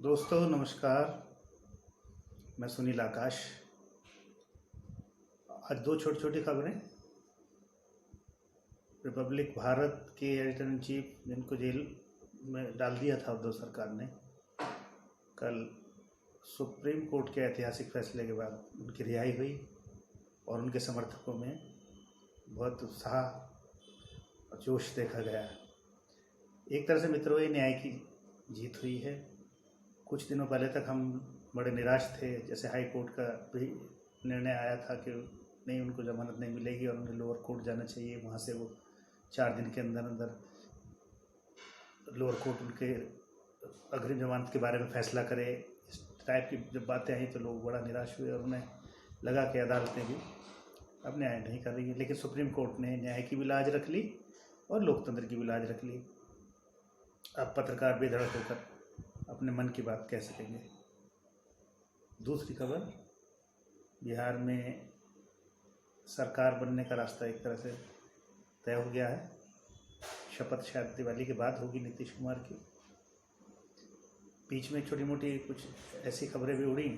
दोस्तों नमस्कार। मैं सुनील आकाश। आज दो छोटी छोटी खबरें। रिपब्लिक भारत के एडिटर इन चीफ जिनको जेल में डाल दिया था उद्धव सरकार ने, कल सुप्रीम कोर्ट के ऐतिहासिक फैसले के बाद उनकी रिहाई हुई और उनके समर्थकों में बहुत उत्साह और जोश देखा गया। एक तरह से मित्रों ये न्याय की जीत हुई है। कुछ दिनों पहले तक हम बड़े निराश थे, जैसे हाई कोर्ट का भी निर्णय आया था कि नहीं, उनको जमानत नहीं मिलेगी और उन्हें लोअर कोर्ट जाना चाहिए। वहाँ से वो 4 दिन के अंदर अंदर लोअर कोर्ट उनके अग्रिम जमानत के बारे में फैसला करे। इस टाइप की जब बातें आई तो लोग बड़ा निराश हुए और उन्हें लगा कि अदालतें भी अब न्याय नहीं कर रही है। लेकिन सुप्रीम कोर्ट ने न्याय की भी लाज रख ली और लोकतंत्र की भी लाज रख ली। अब पत्रकार बेधड़क होकर अपने मन की बात कह सकेंगे। दूसरी खबर, बिहार में सरकार बनने का रास्ता एक तरह से तय हो गया है। शपथ शायद दिवाली के बाद होगी नीतीश कुमार की। बीच में छोटी मोटी कुछ ऐसी खबरें भी उड़ी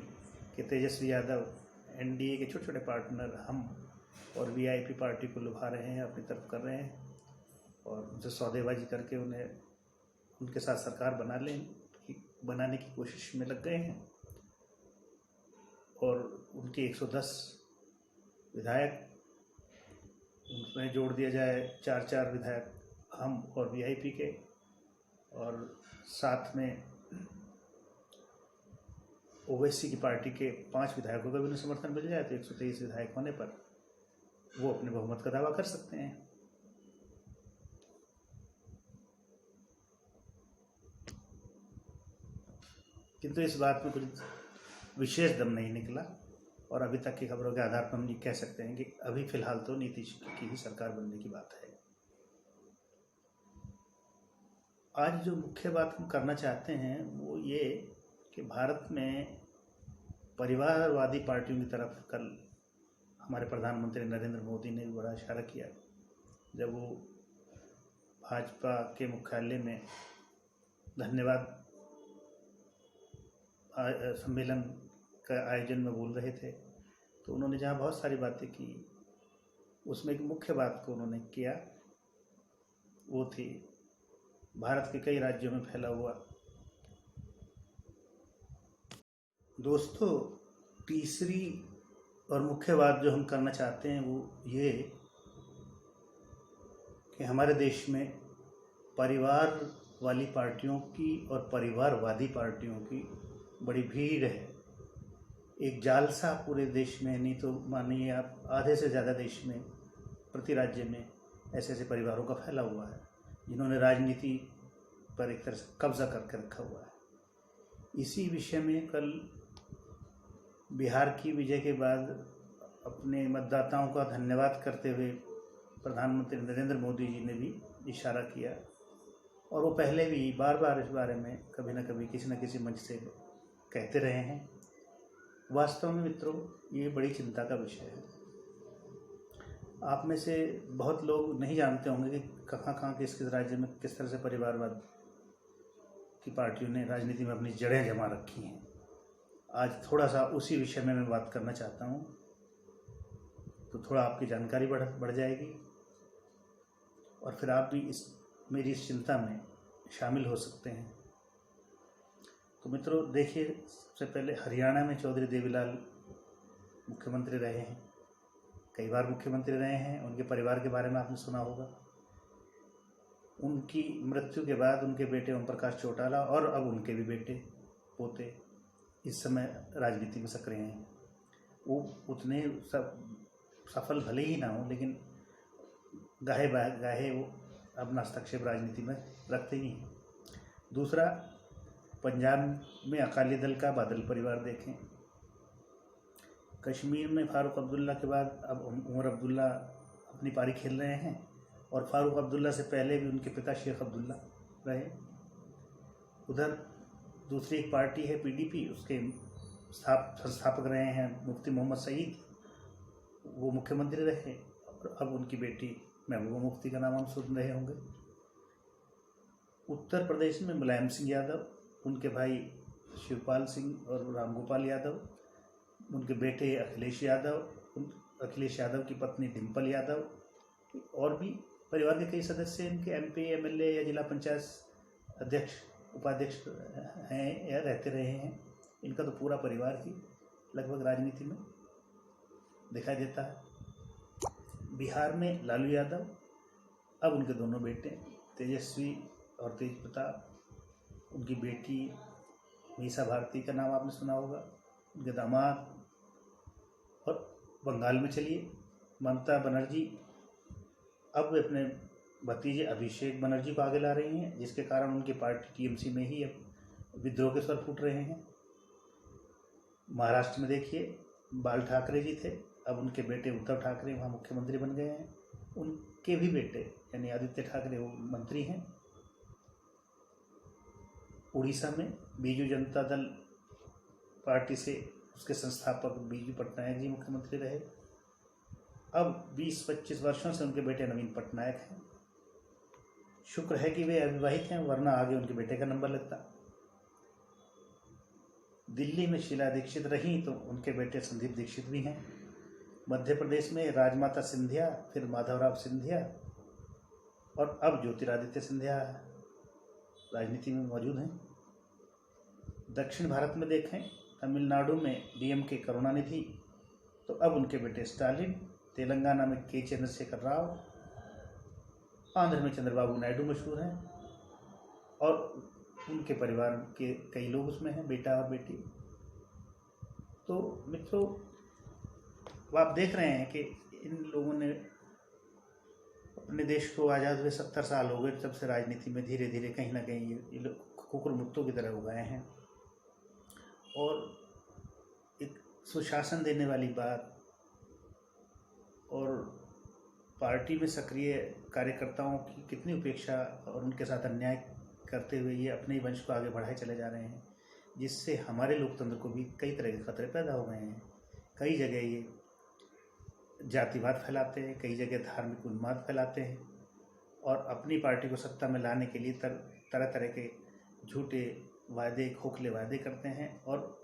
कि तेजस्वी यादव एनडीए के छोटे छोटे पार्टनर हम और वीआईपी पार्टी को लुभा रहे हैं, अपनी तरफ कर रहे हैं और उनसे सौदेबाजी करके उन्हें उनके साथ सरकार बनाने की कोशिश में लग गए हैं। और उनके 110 विधायक, उनमें जोड़ दिया जाए 4 विधायक हम और वीआईपी के, और साथ में ओवैसी की पार्टी के 5 विधायकों का भी उन्हें समर्थन मिल जाए तो 123 विधायक होने पर वो अपने बहुमत का दावा कर सकते हैं। किंतु इस बात में कुछ विशेष दम नहीं निकला और अभी तक की खबरों के आधार पर हम ये कह सकते हैं कि अभी फिलहाल तो नीतीश की ही सरकार बनने की बात है। आज जो मुख्य बात हम करना चाहते हैं वो ये कि भारत में परिवारवादी पार्टियों की तरफ कल हमारे प्रधानमंत्री नरेंद्र मोदी ने भी बड़ा इशारा किया जब वो भाजपा के मुख्यालय में धन्यवाद सम्मेलन का आयोजन में बोल रहे थे। तो उन्होंने जहाँ बहुत सारी बातें की, उसमें एक मुख्य बात को उन्होंने किया, वो थी भारत के कई राज्यों में फैला हुआ। दोस्तों, तीसरी और मुख्य बात जो हम करना चाहते हैं वो ये कि हमारे देश में परिवार वाली पार्टियों की और परिवारवादी पार्टियों की बड़ी भीड़ है। एक जाल सा पूरे देश में, नहीं तो मानिए आप आधे से ज़्यादा देश में, प्रति राज्य में ऐसे ऐसे परिवारों का फैला हुआ है जिन्होंने राजनीति पर एक तरह से कब्जा करके रखा हुआ है। इसी विषय में कल बिहार की विजय के बाद अपने मतदाताओं का धन्यवाद करते हुए प्रधानमंत्री नरेंद्र मोदी जी ने भी इशारा किया और वो पहले भी बार बार इस बारे में कभी न कभी किसी न किसी मंच से कहते रहे हैं। वास्तव में मित्रों ये बड़ी चिंता का विषय है। आप में से बहुत लोग नहीं जानते होंगे कि कहाँ किस किस राज्य में किस तरह से परिवारवाद की पार्टियों ने राजनीति में अपनी जड़ें जमा रखी हैं। आज थोड़ा सा उसी विषय में मैं बात करना चाहता हूँ, तो थोड़ा आपकी जानकारी बढ़ जाएगी और फिर आप भी मेरी इस चिंता में शामिल हो सकते हैं। तो मित्रों देखिए, सबसे पहले हरियाणा में चौधरी देवीलाल मुख्यमंत्री रहे हैं, कई बार मुख्यमंत्री रहे हैं। उनके परिवार के बारे में आपने सुना होगा। उनकी मृत्यु के बाद उनके बेटे ओम प्रकाश चौटाला और अब उनके भी बेटे पोते इस समय राजनीति में सक्रिय हैं। वो उतने सफल भले ही ना हो, लेकिन गाहे वो अपना हस्तक्षेप राजनीति में रखते ही हैं। दूसरा, पंजाब में अकाली दल का बादल परिवार देखें। कश्मीर में फारूक अब्दुल्ला के बाद अब उमर अब्दुल्ला अपनी पारी खेल रहे हैं और फारूक अब्दुल्ला से पहले भी उनके पिता शेख अब्दुल्ला रहे। उधर दूसरी एक पार्टी है पीडीपी, उसके संस्थापक रहे हैं मुफ्ती मोहम्मद सईद, वो मुख्यमंत्री रहे और अब उनकी बेटी महबूबा मुफ्ती का नाम हम सुन रहे होंगे। उत्तर प्रदेश में मुलायम सिंह यादव, उनके भाई शिवपाल सिंह और रामगोपाल यादव, उनके बेटे अखिलेश यादव की पत्नी डिम्पल यादव, और भी परिवार के कई सदस्य इनके MP MLA या जिला पंचायत अध्यक्ष उपाध्यक्ष हैं या रहते रहे हैं। इनका तो पूरा परिवार ही लगभग राजनीति में दिखाई देता है। बिहार में लालू यादव, अब उनके दोनों बेटे तेजस्वी और तेज प्रताप, उनकी बेटी मीसा भारती का नाम आपने सुना होगा, उनके दामाद, और बंगाल में चलिए ममता बनर्जी अब अपने भतीजे अभिषेक बनर्जी को आगे ला रही हैं, जिसके कारण उनकी पार्टी TMC में ही अब विद्रोह के स्वर फूट रहे हैं। महाराष्ट्र में देखिए बाल ठाकरे जी थे, अब उनके बेटे उद्धव ठाकरे वहाँ मुख्यमंत्री बन गए हैं। उनके भी बेटे यानी आदित्य ठाकरे वो मंत्री हैं। उड़ीसा में बीजू जनता दल पार्टी से उसके संस्थापक बीजू पटनायक जी मुख्यमंत्री रहे। अब 20-25 वर्षों से उनके बेटे नवीन पटनायक हैं। शुक्र है कि वे अविवाहित हैं, वरना आगे उनके बेटे का नंबर लगता। दिल्ली में शीला दीक्षित रहीं तो उनके बेटे संदीप दीक्षित भी हैं। मध्य प्रदेश में राजमाता सिंधिया, फिर माधवराव सिंधिया और अब ज्योतिरादित्य सिंधिया राजनीति में मौजूद हैं। दक्षिण भारत में देखें, तमिलनाडु में DMK करुणानिधि, तो अब उनके बेटे स्टालिन, तेलंगाना में K चंद्रशेखर राव, आंध्र में चंद्रबाबू नायडू मशहूर हैं और उनके परिवार के कई लोग उसमें हैं, बेटा और बेटी। तो मित्रों, आप देख रहे हैं कि इन लोगों ने अपने देश को आज़ाद हुए 70 साल हो गए तब से राजनीति में धीरे धीरे कहीं ना कहीं ये लोग कुकुर मुत्तों की तरह उगाए हैं। और एक सुशासन देने वाली बात और पार्टी में सक्रिय कार्यकर्ताओं की कितनी उपेक्षा और उनके साथ अन्याय करते हुए ये अपने ही वंश को आगे बढ़ाए चले जा रहे हैं, जिससे हमारे लोकतंत्र को भी कई तरह के खतरे पैदा हो गए हैं। कई जगह ये जातिवाद फैलाते हैं, कई जगह धार्मिक उन्माद फैलाते हैं और अपनी पार्टी को सत्ता में लाने के लिए तरह तरह के झूठे वादे, खोखले वादे करते हैं और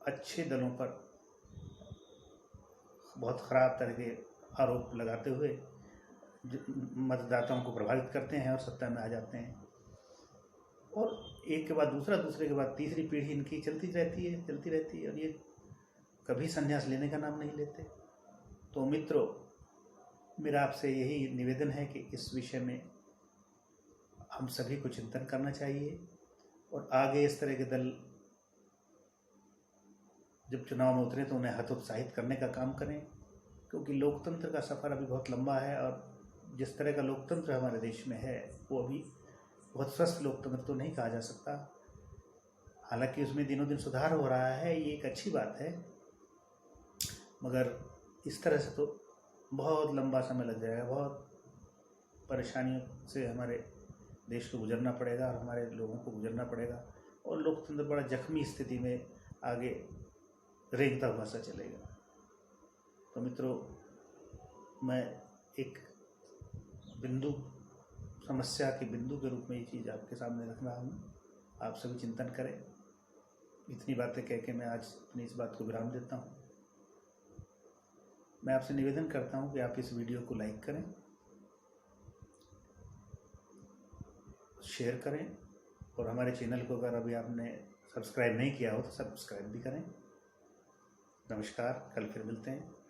अच्छे दलों पर बहुत ख़राब तरह के आरोप लगाते हुए मतदाताओं को प्रभावित करते हैं और सत्ता में आ जाते हैं। और एक के बाद दूसरा, दूसरे के बाद तीसरी पीढ़ी इनकी चलती रहती है और ये कभी संन्यास लेने का नाम नहीं लेते। तो मित्रों, मेरा आपसे यही निवेदन है कि इस विषय में हम सभी को चिंतन करना चाहिए और आगे इस तरह के दल जब चुनाव में उतरे तो उन्हें हतोत्साहित करने का काम करें, क्योंकि लोकतंत्र का सफ़र अभी बहुत लंबा है और जिस तरह का लोकतंत्र हमारे देश में है वो अभी बहुत स्वस्थ लोकतंत्र तो नहीं कहा जा सकता। हालांकि उसमें दिनों दिन सुधार हो रहा है, ये एक अच्छी बात है, मगर इस तरह से तो बहुत लंबा समय लग जाएगा, बहुत परेशानियों से हमारे देश को गुजरना पड़ेगा और हमारे लोगों को गुजरना पड़ेगा और लोकतंत्र बड़ा जख्मी स्थिति में आगे रेंगता हुआ सा चलेगा। तो मित्रों, मैं एक समस्या के बिंदु के रूप में ये चीज़ आपके सामने रख रहा हूँ। आप सभी चिंतन करें। इतनी बातें कह के मैं आज अपनी इस बात को विराम देता हूँ। मैं आपसे निवेदन करता हूँ कि आप इस वीडियो को लाइक करें, शेयर करें और हमारे चैनल को अगर अभी आपने सब्सक्राइब नहीं किया हो तो सब्सक्राइब भी करें। नमस्कार, कल फिर मिलते हैं।